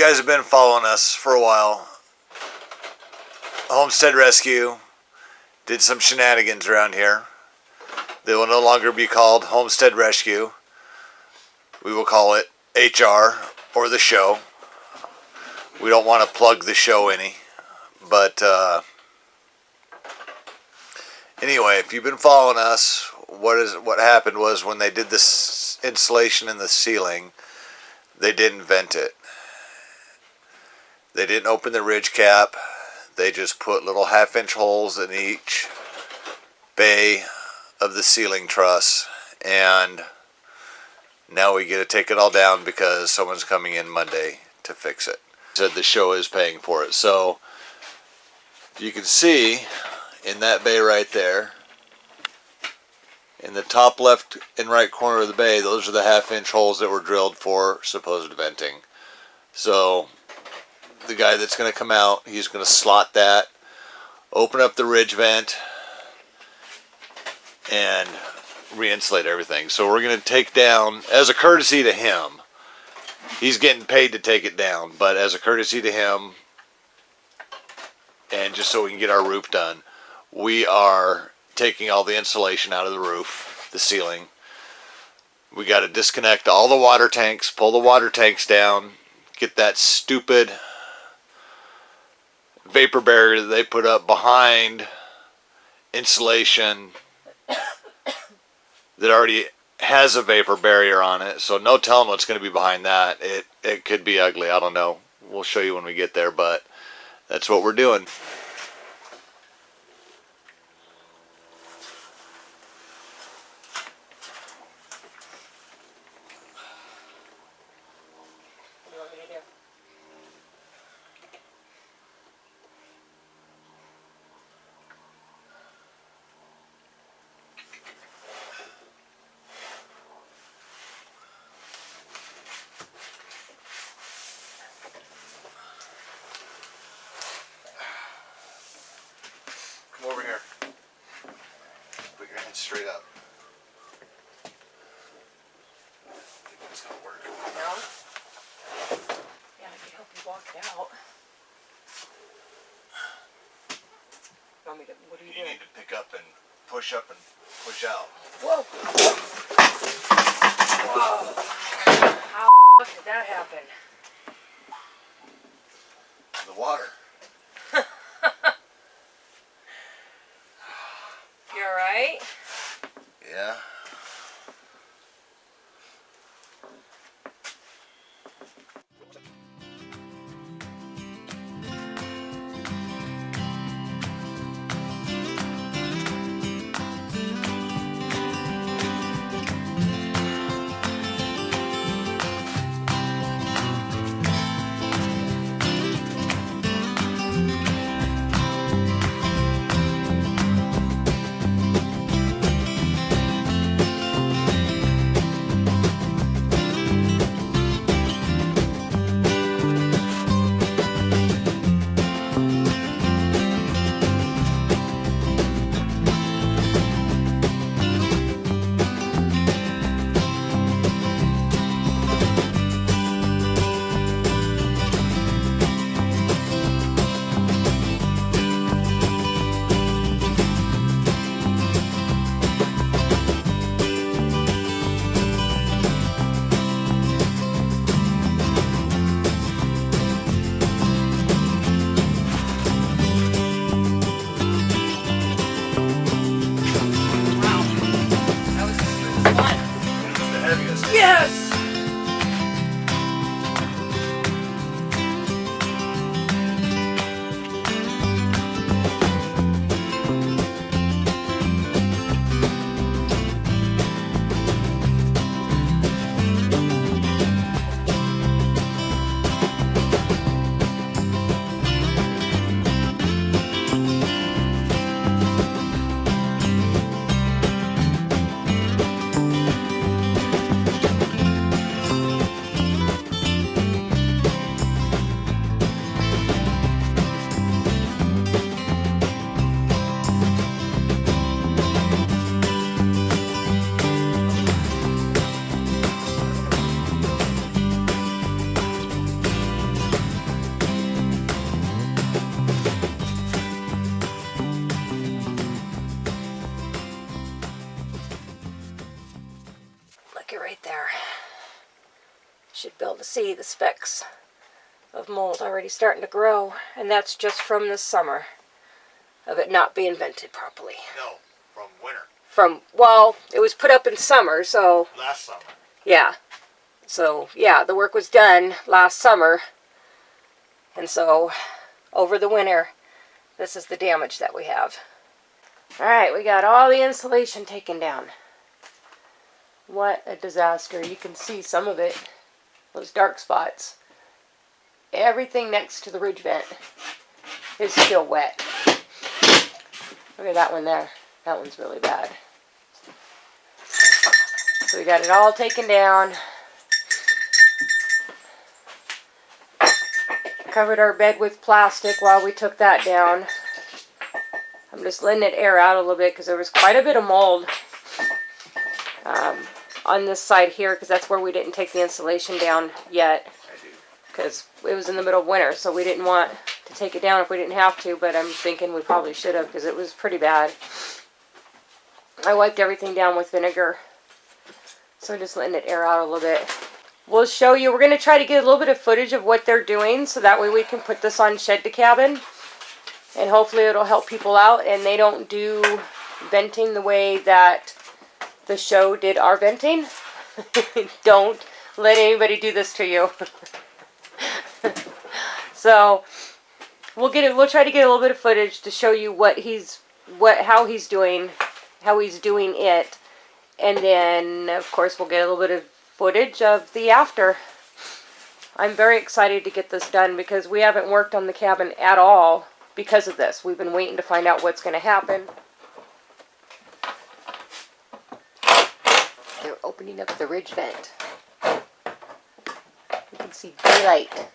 guys have been following us for a while, Homestead Rescue did some shenanigans around here. They will no longer be called Homestead Rescue. We will call it HR or the show. We don't want to plug the show any, but anyway, if you've been following us, what happened was when they did this insulation in the ceiling, they didn't vent it. They didn't open the ridge cap. They just put little 1/2-inch holes in each bay of the ceiling truss, and now we get to take it all down because someone's coming in Monday to fix it. Said the show is paying for it. So you can see in that bay right there, in the top left and right corner of the bay, those are the 1/2-inch holes that were drilled for supposed venting. So the guy that's going to come out, he's going to slot that, open up the ridge vent, and re-insulate everything. So we're going to take down, as a courtesy to him, he's getting paid to take it down, but as a courtesy to him, and just so we can get our roof done, we are taking all the insulation out of the roof, the ceiling. We got to disconnect all the water tanks, pull the water tanks down, get that stupid vapor barrier that they put up behind insulation that already has a vapor barrier on it. So no telling what's going to be behind that. It could be ugly. I don't know. We'll show you when we get there, but that's what we're doing. Come over here. Put your hands straight up. I think that's gonna work. No? Yeah, I can help you walk it out. What are you doing? You need to pick up and push out. Whoa! Whoa! How the fuck did that happen? The water. You alright? Yeah. Should be able to see the specks of mold already starting to grow, and that's just from this summer of it not being vented properly. No, from winter. Well, it was put up in summer, so Last summer. yeah. So yeah, the work was done last summer, and so over the winter, this is the damage that we have. All right, we got all the insulation taken down. What a disaster. You can see some of it, those dark spots. Everything next to the ridge vent is still wet. Look at that one there. That one's really bad. So we got it all taken down. Covered our bed with plastic while we took that down. I'm just letting it air out a little bit because there was quite a bit of mold on this side here, because that's where we didn't take the insulation down yet, because it was in the middle of winter, so we didn't want to take it down if we didn't have to, but I'm thinking we probably should have, because it was pretty bad. I wiped everything down with vinegar, so I'm just letting it air out a little bit. We'll show you, we're going to try to get a little bit of footage of what they're doing, so that way we can put this on Shed to Cabin, and hopefully it'll help people out, and they don't do venting the way that the show did our venting. Don't let anybody do this to you. So we'll try to get a little bit of footage to show you how he's doing it, and then of course we'll get a little bit of footage of the after. I'm very excited to get this done because we haven't worked on the cabin at all because of this. We've been waiting to find out what's going to happen. They're opening up the ridge vent. You can see daylight.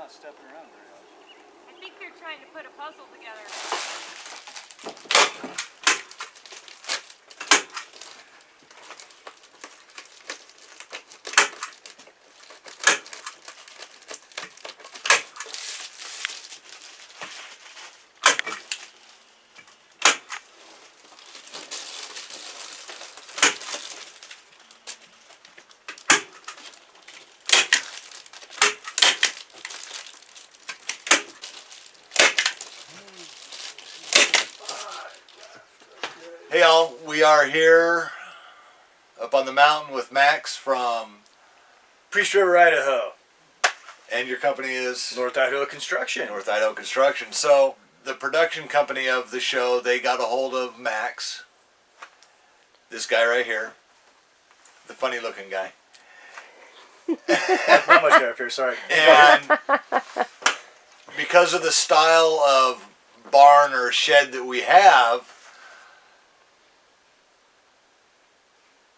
Stepping around very much. I think they're trying to put a puzzle together. Hey all, we are here up on the mountain with Max from Priest River, Idaho. And your company is? North Idaho Construction. North Idaho Construction. So the production company of the show, they got a hold of Max, this guy right here, the funny looking guy. Not much hair up here, sorry. And because of the style of barn or shed that we have,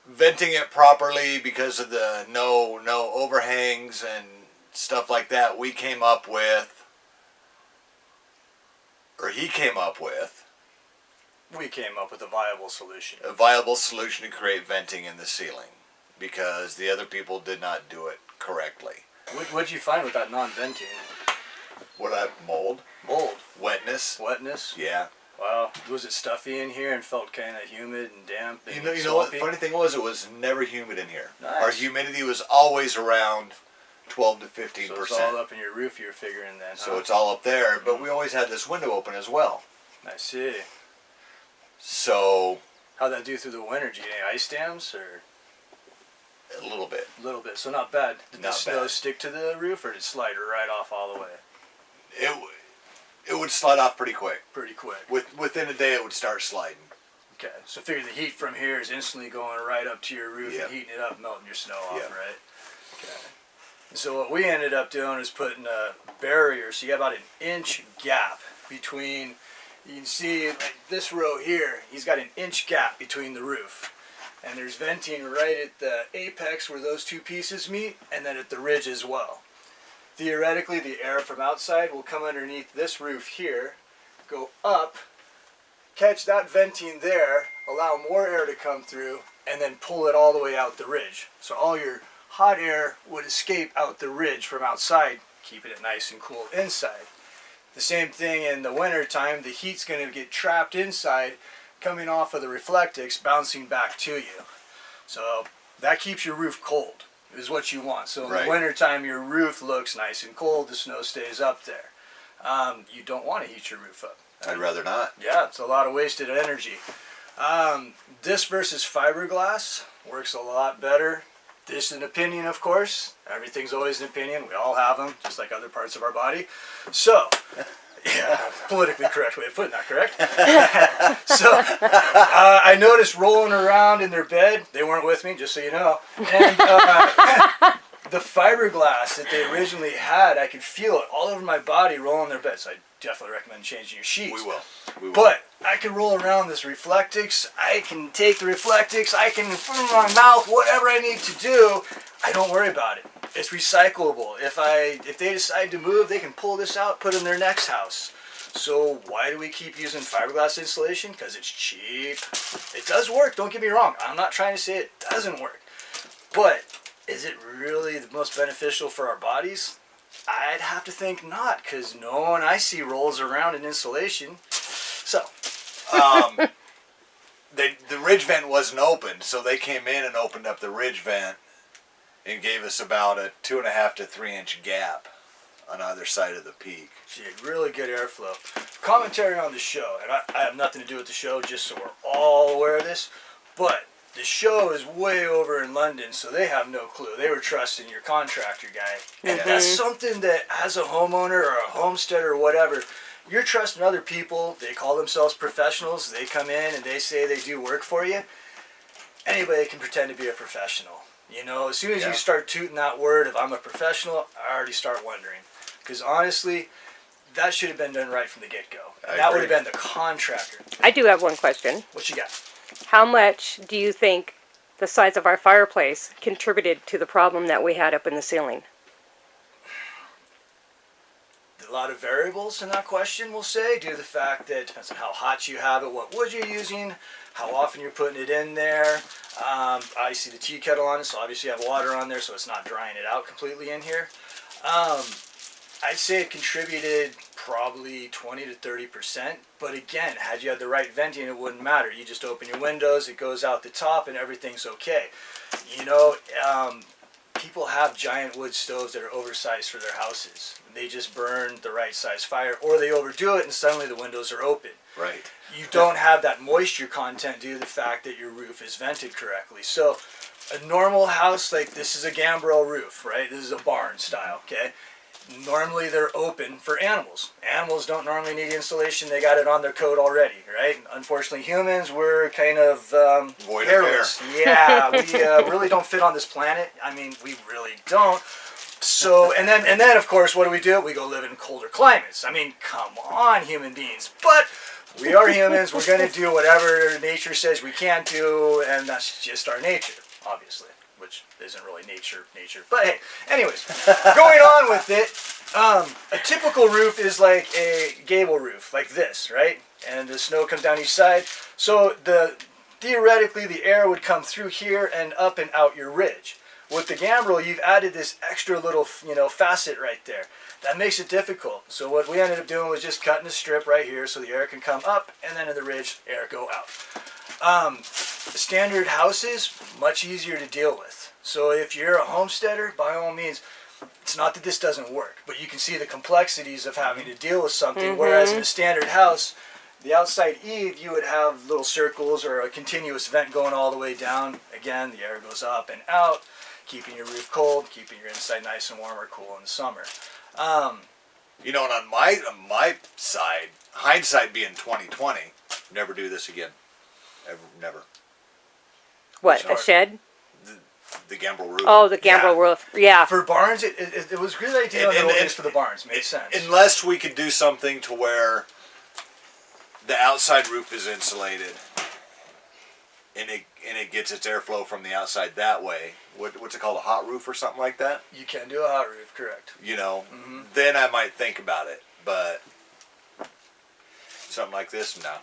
venting it properly because of the no overhangs and stuff like that, he came up with We came up with a viable solution. a viable solution to create venting in the ceiling because the other people did not do it correctly. What'd you find with that non-venting? Mold? Mold. Wetness? Wetness? Yeah. Wow. Was it stuffy in here and felt kind of humid and damp and You know what? swampy? The funny thing was, it was never humid in here. Nice. Our humidity was always around 12 to 15%. So it's all up in your roof you're figuring then, So huh? it's all up there, but we always had this window open as well. I see. So How'd that do through the winter? Did you get any ice dams or? a little bit. A little bit, so not bad. Did the Not snow bad. stick to the roof or did it slide right off all the way? It would slide off pretty quick. Pretty quick. Within a day, it would start sliding. Okay, so figure the heat from here is instantly going right up to your roof Yep. and heating it up, melting your snow off, Yep. right? Okay. And so what we ended up doing is putting a barrier, so you got about an inch gap between, you can see like this row here, he's got an inch gap between the roof. and there's venting right at the apex where those two pieces meet, and then at the ridge as well. Theoretically, the air from outside will come underneath this roof here, go up, catch that venting there, allow more air to come through, and then pull it all the way out the ridge. So all your hot air would escape out the ridge from outside, keeping it nice and cool inside. The same thing in the winter time, the heat's going to get trapped inside, coming off of the Reflectix, bouncing back to you. So that keeps your roof cold, is what you want. So in the winter time, your roof looks nice and cold, the snow stays up there. You don't want to heat your roof up. I'd rather not. Yeah, it's a lot of wasted energy. This versus fiberglass works a lot better. This is an opinion, of course. Everything's always an opinion. We all have them, just like other parts of our body. So, yeah, politically correct way of putting that, correct? So, I noticed rolling around in their bed. They weren't with me, just so you know. And the fiberglass that they originally had, I could feel it all over my body rolling in their bed. So I definitely recommend changing your sheets. We will. But I can roll around this Reflectix. I can take the Reflectix. I can put it in my mouth, whatever I need to do. I don't worry about it. It's recyclable. If they decide to move, they can pull this out, put it in their next house. So why do we keep using fiberglass insulation? Because it's cheap. It does work. Don't get me wrong. I'm not trying to say it doesn't work. But is it really the most beneficial for our bodies? I'd have to think not, because no one I see rolls around in insulation. So, the ridge vent wasn't open, so they came in and opened up the ridge vent and gave us about a 2.5 to 3 inch gap on either side of the peak. gee, really good airflow. Commentary on the show, and I have nothing to do with the show, just so we're all aware of this, but the show is way over in London, so they have no clue. They were trusting your contractor guy. And that's something that, as a homeowner or a homesteader or whatever, you're trusting other people. They call themselves professionals. They come in and they say they do work for you. Anybody can pretend to be a professional. You know, as soon as you start tooting that word of I'm a professional, I already start wondering. Because honestly, that should have been done right from the get-go. That would have been the contractor. I do have one question. What you got? How much do you think the size of our fireplace contributed to the problem that we had up in the ceiling? A lot of variables in that question, we'll say, due to the fact that it depends on how hot you have it, what wood you're using, how often you're putting it in there. I see the tea kettle on it, so obviously you have water on there, so it's not drying it out completely in here. I'd say it contributed probably 20 to 30%, but again, had you had the right venting, it wouldn't matter. You just open your windows, it goes out the top, and everything's okay. You know, people have giant wood stoves that are oversized for their houses. They just burn the right size fire, or they overdo it and suddenly the windows are open. Right. You don't have that moisture content due to the fact that your roof is vented correctly. So a normal house, like this is a Gambrel roof, right? This is a barn style, okay? Normally they're open for animals. Animals don't normally need insulation. They got it on their coat already, right? Unfortunately, humans, we're kind of Void of hairless. Yeah, we really don't fit on this planet. I mean, we really don't. So, and then of course, what do? We go live in colder climates. I mean, come on, human beings. But we are humans. We're going to do whatever nature says we can't do, and that's just our nature, obviously. Which isn't really nature. But hey, anyways, going on with it, a typical roof is like a gable roof, like this, right? And the snow comes down each side. So theoretically, the air would come through here and up and out your ridge. With the Gambrel, you've added this extra little, facet right there. That makes it difficult. So what we ended up doing was just cutting a strip right here so the air can come up, and then in the ridge, air go out. Standard houses, much easier to deal with. So if you're a homesteader, by all means, it's not that this doesn't work, but you can see the complexities of having to deal with something, whereas in a standard house, the outside eave, you would have little circles or a continuous vent going all the way down. Again, the air goes up and out, keeping your roof cold, keeping your inside nice and warm or cool in the summer. And on my side, hindsight being 2020, never do this again. Ever, never. What, a shed? The Gambrel roof. Oh, the Gambrel roof. Yeah. For barns, it was a good idea on the old days for the barns. Made sense. Unless we could do something to where the outside roof is insulated and it gets its airflow from the outside that way. What's it called, a hot roof or something like that? You can do a hot roof, correct. You know, then I might think about it. But something like this, no.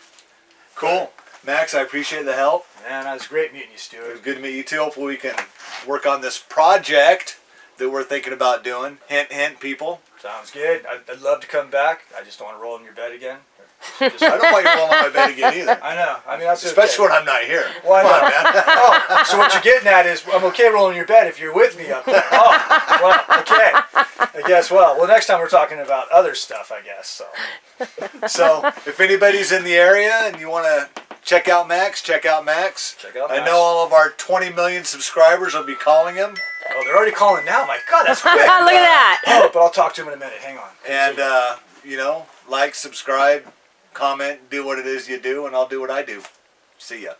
Cool. Max, I appreciate the help. Man, that was great meeting you, It Stuart. was good to meet you too. Hopefully we can work on this project that we're thinking about doing. Hint, hint, people. Sounds good. I'd love to come back. I just don't want to roll in your bed again. Just, I don't want you rolling on my bed again either. I know. I mean, that's Especially okay. when I'm not here. Why Come on, not? man. Oh, so what you're getting at is I'm okay rolling in your bed if you're with me up there. Oh, well, okay. I guess, well, next time we're talking about other stuff, I guess, so. So, if anybody's in the area and you want to check out Max, check out Max. Check out I Max. know all of our 20 million subscribers will be calling him. Oh, they're already calling now. My God, that's quick. Look at that. Oh, but I'll talk to him in a minute. Hang on. And, like, subscribe, comment, do what it is you do, and I'll do what I do. See ya.